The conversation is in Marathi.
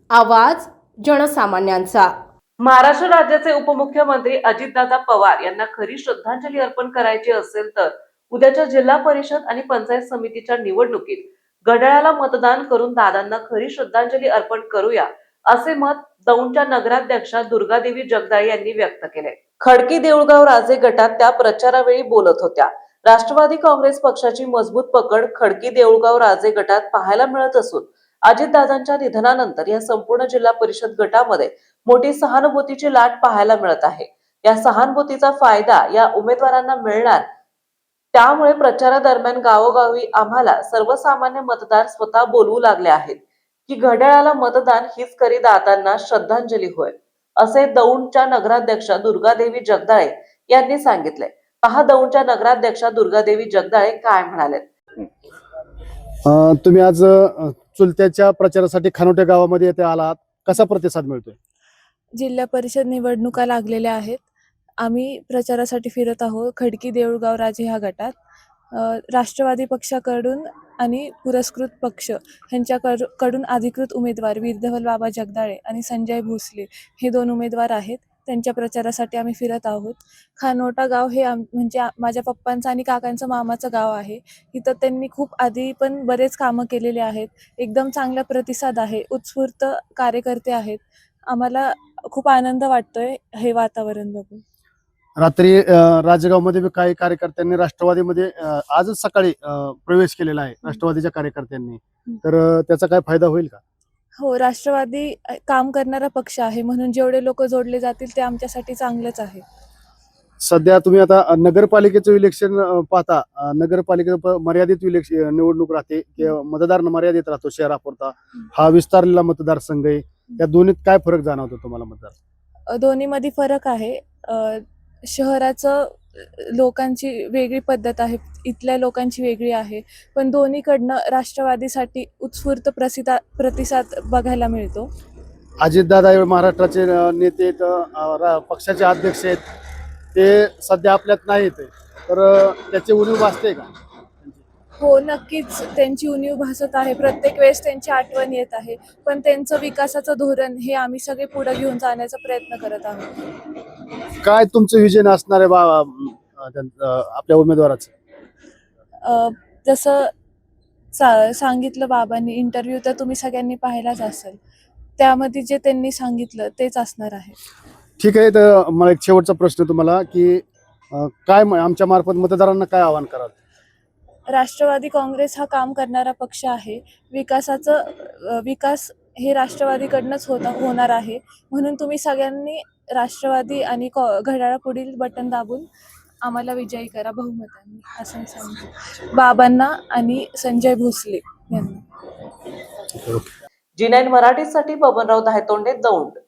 आवाज जनसामान्यांचा। महाराष्ट्र राज्याचे उपमुख्यमंत्री अजितदादा पवार यांना खरी श्रद्धांजली अर्पण करायची असेल तर उद्याच्या जिल्हा परिषद आणि पंचायत समितीच्या निवडणुकीत घड्याळाला मतदान करून दादांना खरी श्रद्धांजली अर्पण करूया, असे मत दौंडच्या नगराध्यक्षा दुर्गादेवी जगदाळे यांनी व्यक्त केले। खडकी देऊळगाव राजे गटात त्या प्रचारावेळी बोलत होत्या। राष्ट्रवादी काँग्रेस पक्षाची मजबूत पकड खडकी देऊळगाव राजे गटात पाहायला मिळत असून अजितदादांच्या निधनानंतर या संपूर्ण जिल्हा परिषद गटामध्ये मोठी सहानुभूतीची लाट पाहायला मिळत आहे। या सहानुभूतीचा फायदा या उमेदवारांना मिळणार, त्यामुळे प्रचारादरम्यान गावोगावी आम्हाला सर्वसामान्य मतदार स्वतः बोलवू लागले आहेत की घड्याळाला मतदान हीच खरी दादांना श्रद्धांजली होय, असे दौंडच्या नगराध्यक्षा दुर्गादेवी जगदाळे यांनी सांगितले। पहा दौंडच्या नगराध्यक्षा दुर्गादेवी जगदाळे काय म्हणाले। तुम्ही आज चुलत्याच्या प्रचारासाठी खानोटे गावामध्ये येथे आलात, कसा प्रतिसाद मिळतोय? जिल्हा परिषद निवडणुका लागलेल्या आहेत। आम्ही प्रचारासाठी फिरत आहोत खडकी देऊळगाव राजे ह्या गटात। राष्ट्रवादी पक्षाकडून आणि पुरस्कृत पक्ष ह्यांच्याकडून अधिकृत उमेदवार वीरधवल बाबा जगदाळे आणि संजय भोसले हे दोन उमेदवार आहेत। त्यांच्या प्रचारासाठी आम्ही फिरत आहोत। खानोटा गाव हे म्हणजे माझ्या पप्पांचं आणि काकांचं मामाचं गाव आहे। इथं त्यांनी खूप आधी पण बरेच कामं केलेले आहेत। एकदम चांगला प्रतिसाद आहे, उत्स्फूर्त कार्यकर्ते आहेत। आम्हाला खूप आनंद वाटतोय हे वातावरण बघून। रात्री राजेगाव मध्ये काही कार्यकर्त्यांनी राष्ट्रवादीमध्ये आजच सकाळी प्रवेश केलेला आहे राष्ट्रवादीच्या कार्यकर्त्यांनी, तर त्याचा काय फायदा होईल का? हो, राष्ट्रवादी काम करणारा पक्ष आहे, म्हणून जेवढे लोक जोडले जातील ते आमच्यासाठी चांगलंच आहे। सध्या तुम्ही आता नगरपालिकेचं इलेक्शन पाहता, नगरपालिकेचं मर्यादित इलेक्शन निवडणूक राहते किंवा मतदार मर्यादित राहतो शहरापुरता, हा विस्तारलेला मतदारसंघ आहे, या दोन्हीत काय फरक जाणवतो तुम्हाला? मतदार दोन्हीमध्ये फरक आहे। शहराचं लोकांची वेगळी पद्धत आहे, इथल्या लोकांची वेगळी आहे, पण दोन्हीकडनं राष्ट्रवादीसाठी उत्स्फूर्त प्रतिसाद बघायला मिळतो। अजितदादा हे महाराष्ट्राचे नेते, पक्षाचे अध्यक्ष आहेत, ते सध्या आपल्यात नाहीत, तर त्याची उणीव भासते का? हो, नक्कीच त्यांची उणीव भासत आहे। प्रत्येक वेळेस त्यांची आठवण येत आहे, पण त्यांचं विकासाचं धोरण हे आम्ही सगळे पुढे घेऊन जाण्याचा प्रयत्न करत आहोत। काय तुमचं विजन असणार आहे आपल्या उमेदवाराचं? जसं सांगितलं बाबांनी, इंटरव्ह्यू तर तुम्ही सगळ्यांनी पाहिलाच असेल, त्यामध्ये जे त्यांनी सांगितलं तेच असणार आहे। ठीक आहे, तर मला एक शेवटचा प्रश्न तुम्हाला की काय आमच्या मार्फत मतदारांना काय आवाहन कराल? राष्ट्रवादी काँग्रेस हा काम करणारा पक्ष आहे। विकास हे राष्ट्रवादीकडनंच होणार आहे, म्हणून तुम्ही सगळ्यांनी राष्ट्रवादी आणि घड्याळापुढील बटन दाबून आम्हाला विजयी करा बहुमतांनी, असं सांगतो बाबांना आणि संजय भोसले यांना। G9 मराठीसाठी बबनराव धायतोंडे, दौंड।